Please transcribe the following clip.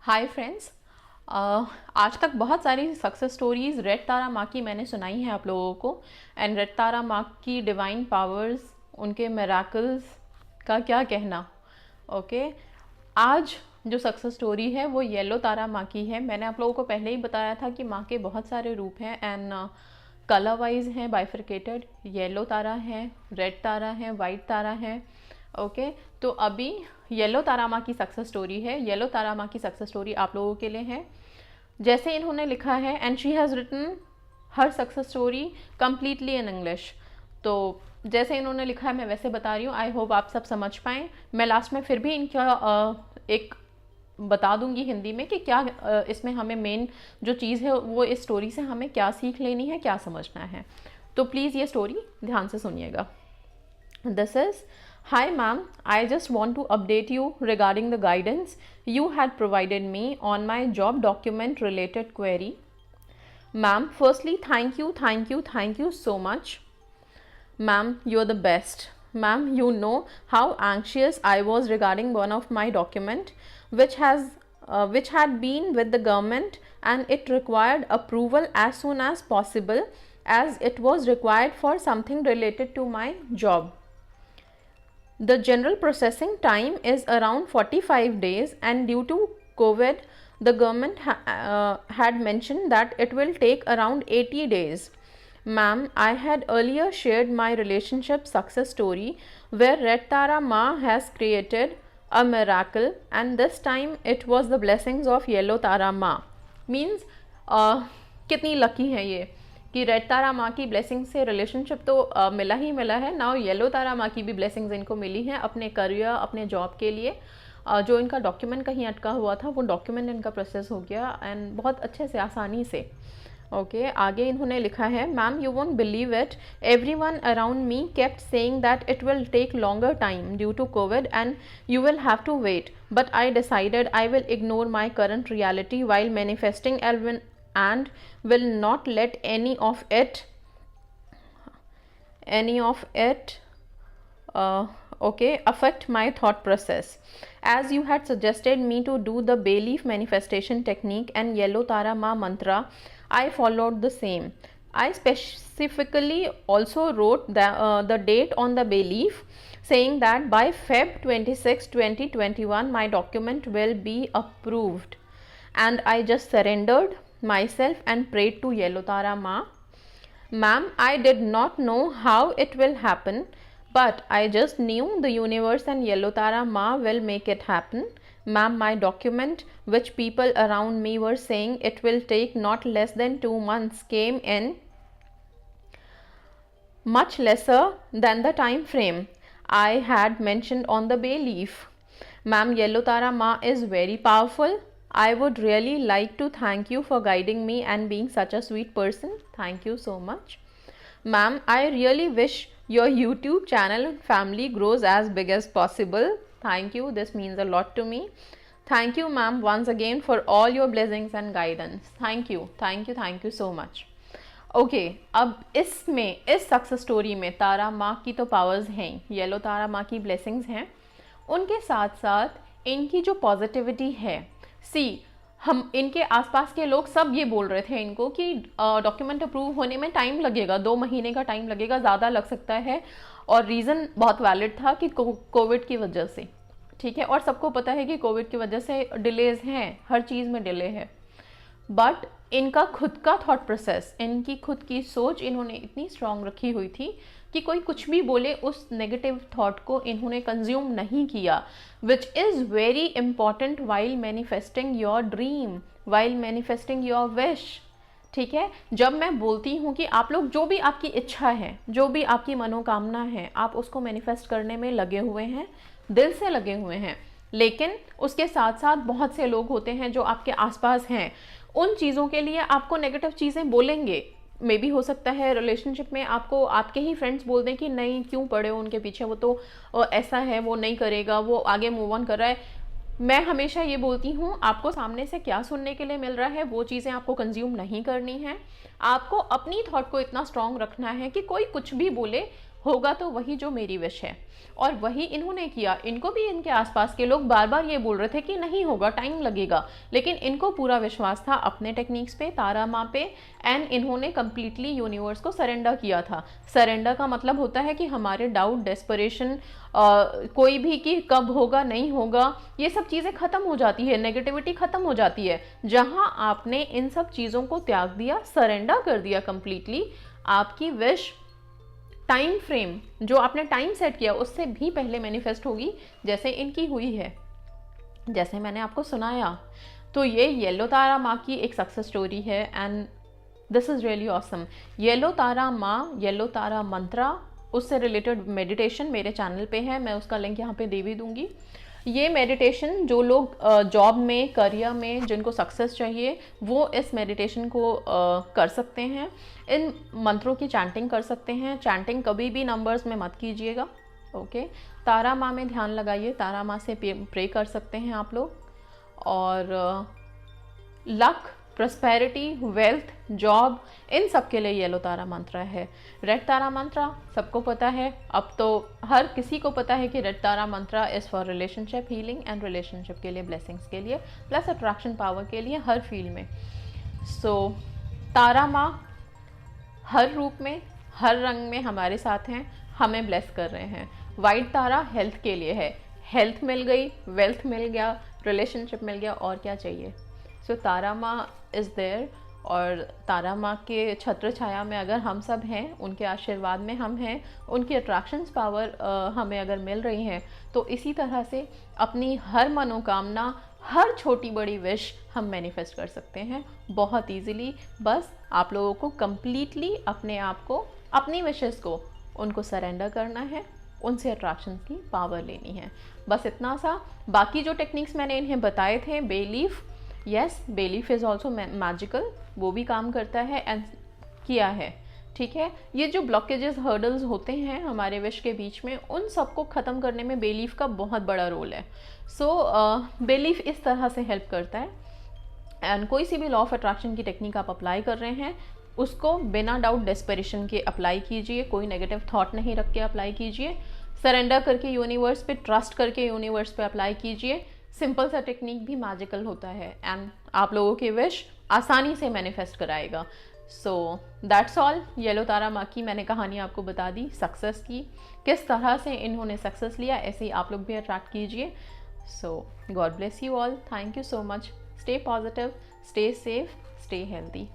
Hi friends. आज तक बहुत सारी सक्सेस स्टोरीज़ रेड तारा माँ की मैंने सुनाई हैं आप लोगों को। एंड रेड तारा माँ की डिवाइन पावर्स, उनके मिराकल्स का क्या कहना। ओके, आज जो सक्सेस स्टोरी है वो येलो तारा माँ की है। मैंने आप लोगों को पहले ही बताया था कि माँ के बहुत सारे रूप हैं एंड कलर वाइज हैं, बाइफरकेटेड। येलो तारा है, रेड तारा है, वाइट तारा है। ओके, तो अभी येलो तारा माँ की सक्सेस स्टोरी है। येलो तारा माँ की सक्सेस स्टोरी आप लोगों के लिए है। जैसे इन्होंने लिखा है, and she has written her success story completely in English. तो जैसे इन्होंने लिखा है मैं वैसे बता रही हूँ। आई होप आप सब समझ पाएँ। मैं लास्ट में फिर भी इनका एक बता दूंगी हिंदी में कि क्या इसमें हमें मेन जो चीज़ है वो इस स्टोरी से हमें क्या सीख लेनी है, क्या समझना है। तो प्लीज़ ये स्टोरी ध्यान से सुनिएगा। This is Hi ma'am, I just want to update you regarding the guidance you had provided me on my job document related query. Ma'am, firstly thank you so much. Ma'am, you're the best. Ma'am, you know how anxious I was regarding one of my document which had been with the government and it required approval as soon as possible as it was required for something related to my job. The general processing time is around 45 days and due to COVID, the government had mentioned that it will take around 80 days. Ma'am, I had earlier shared my relationship success story where Red Tara Ma has created a miracle and this time it was the blessings of Yellow Tara Ma. Means कितनी lucky है ये कि red तारा माँ की blessing से relationship तो मिला ही मिला है। नाउ येलो तारा माँ की भी ब्लेसिंग्स इनको मिली हैं अपने करियर, अपने जॉब के लिए। जो इनका डॉक्यूमेंट कहीं अटका हुआ था वो डॉक्यूमेंट इनका प्रोसेस हो गया एंड बहुत अच्छे से, आसानी से। ओके, आगे इन्होंने लिखा है, ma'am you won't believe it, everyone around me kept saying that it will take longer time due to Covid and you will have to wait, but I decided I will ignore my current reality while manifesting Elvin and will not let any of it affect my thought process. As you had suggested me to do the bay leaf manifestation technique and yellow tara ma mantra, I followed the same. I specifically also wrote the date on the bay leaf, saying that by Feb 26, 2021 my document will be approved, and I just surrendered myself and prayed to Yellow Tara Ma. Ma'am, I did not know how it will happen, but I just knew the universe and Yellow Tara Ma will make it happen. Ma'am, my document, which people around me were saying it will take not less than 2 months, came in much lesser than the time frame I had mentioned on the bay leaf. Ma'am, Yellow Tara Ma is very powerful. I would really like to thank you for guiding me and being such a sweet person. Thank you so much. Ma'am, I really wish your YouTube channel and family grows as big as possible. Thank you. This means a lot to me. Thank you, ma'am, once again for all your blessings and guidance. Thank you so much. Okay, अब इसमें इस success story में तारा माँ की तो powers हैं, yellow Tara माँ की ब्लेसिंग्स हैं, उनके साथ साथ इनकी जो पॉजिटिविटी है। हम इनके आसपास के लोग सब ये बोल रहे थे इनको कि डॉक्यूमेंट अप्रूव होने में टाइम लगेगा, 2 महीने का टाइम लगेगा, ज़्यादा लग सकता है। और रीज़न बहुत वैलिड था कि कोविड की वजह से, ठीक है। और सबको पता है कि कोविड की वजह से डिलेज हैं, हर चीज़ में डिले है। बट इनका खुद का थॉट प्रोसेस, इनकी खुद की सोच इन्होंने इतनी स्ट्रांग रखी हुई थी कि कोई कुछ भी बोले उस नेगेटिव थॉट को इन्होंने कंज्यूम नहीं किया, which is very important while manifesting your dream, while manifesting your wish. ठीक है, जब मैं बोलती हूँ कि आप लोग जो भी आपकी इच्छा है, जो भी आपकी मनोकामना है, आप उसको मैनिफेस्ट करने में लगे हुए हैं, दिल से लगे हुए हैं। लेकिन उसके साथ साथ बहुत से लोग होते हैं जो आपके आसपास हैं, उन चीज़ों के लिए आपको नेगेटिव चीज़ें बोलेंगे। मे भी हो सकता है रिलेशनशिप में आपको आपके ही फ्रेंड्स बोल दें कि नहीं, क्यों पड़े हो उनके पीछे, वो तो ऐसा है, वो नहीं करेगा, वो आगे मूव ऑन कर रहा है। मैं हमेशा ये बोलती हूँ, आपको सामने से क्या सुनने के लिए मिल रहा है वो चीज़ें आपको कंज्यूम नहीं करनी है। आपको अपनी थॉट को इतना स्ट्रांग रखना है कि कोई कुछ भी बोले, होगा तो वही जो मेरी विश है, और वही इन्होंने किया। इनको भी इनके आसपास के लोग बार बार ये बोल रहे थे कि नहीं होगा, टाइम लगेगा, लेकिन इनको पूरा विश्वास था अपने टेक्निक्स पे, तारा माँ पे, एंड इन्होंने कंप्लीटली यूनिवर्स को सरेंडर किया था। सरेंडर का मतलब होता है कि हमारे डाउट, डेस्परेशन, कोई भी कि कब होगा नहीं होगा, ये सब चीज़ें खत्म हो जाती है, नेगेटिविटी खत्म हो जाती है। जहां आपने इन सब चीज़ों को त्याग दिया, सरेंडर कर दिया कंप्लीटली, आपकी विश टाइम फ्रेम जो आपने टाइम सेट किया उससे भी पहले मैनिफेस्ट होगी, जैसे इनकी हुई है, जैसे मैंने आपको सुनाया। तो ये येलो तारा माँ की एक सक्सेस स्टोरी है, and this is really awesome. Yellow Tara माँ, येलो तारा मंत्रा, उससे रिलेटेड मेडिटेशन मेरे चैनल पे है, मैं उसका लिंक यहाँ पे दे भी दूंगी। ये मेडिटेशन जो लोग जॉब में, करियर में, जिनको सक्सेस चाहिए, वो इस मेडिटेशन को कर सकते हैं। इन मंत्रों की चैंटिंग कर सकते हैं। चैंटिंग कभी भी नंबर्स में मत कीजिएगा, ओके। तारा माँ में ध्यान लगाइए, तारा माँ से प्रे कर सकते हैं आप लोग। और लक, प्रॉस्पेरिटी, वेल्थ, जॉब, इन सब के लिए येलो तारा मंत्र है। रेड तारा मंत्र सबको पता है, अब तो हर किसी को पता है कि रेड तारा मंत्र is for relationship healing and relationship के लिए, ब्लेसिंग्स के लिए, प्लस अट्रैक्शन पावर के लिए, हर फील्ड में। सो तारा माँ हर रूप में, हर रंग में हमारे साथ हैं, हमें ब्लेस कर रहे हैं। वाइट तारा हेल्थ के लिए है, हेल्थ मिल गई, वेल्थ मिल गया, रिलेशनशिप मिल गया, और क्या चाहिए। सो तारा माँ इज़ देयर, और तारा माँ के छत्र छाया में अगर हम सब हैं, उनके आशीर्वाद में हम हैं, उनकी अट्रैक्शंस पावर हमें अगर मिल रही हैं, तो इसी तरह से अपनी हर मनोकामना, हर छोटी बड़ी विश हम मैनिफेस्ट कर सकते हैं बहुत ईजीली। बस आप लोगों को कम्प्लीटली अपने आप को, अपनी विशेस को, उनको सरेंडर करना है, उनसे अट्रैक्शन की पावर लेनी है, बस इतना सा। बाकी जो टेक्निक्स मैंने इन्हें बताए थे, बेलीफ, यस बेलीफ इज़ ऑल्सो मैजिकल, वो भी काम करता है एंड किया है, ठीक है। ये जो ब्लॉकेजेस, हर्डल्स होते हैं हमारे विश के बीच में, उन सबको ख़त्म करने में बेलीफ का बहुत बड़ा रोल है। सो बेलीफ इस तरह से हेल्प करता है। एंड कोई सी भी लॉ ऑफ अट्रैक्शन की टेक्निक आप अप्लाई कर रहे हैं, उसको बिना डाउट, डेस्परेशन के अप्लाई कीजिए, कोई नेगेटिव थॉट नहीं रख के अप्लाई कीजिए, सरेंडर करके यूनिवर्स पे, ट्रस्ट करके यूनिवर्स पे अप्लाई कीजिए। सिंपल सा टेक्निक भी मैजिकल होता है, एंड आप लोगों की विश आसानी से मैनिफेस्ट कराएगा। So that's all. Yellow Tara माँ की मैंने कहानी आपको बता दी, सक्सेस की, किस तरह से इन्होंने सक्सेस लिया, ऐसे ही आप लोग भी अट्रैक्ट कीजिए। So God bless you all, thank you so much, stay positive, stay safe, stay healthy.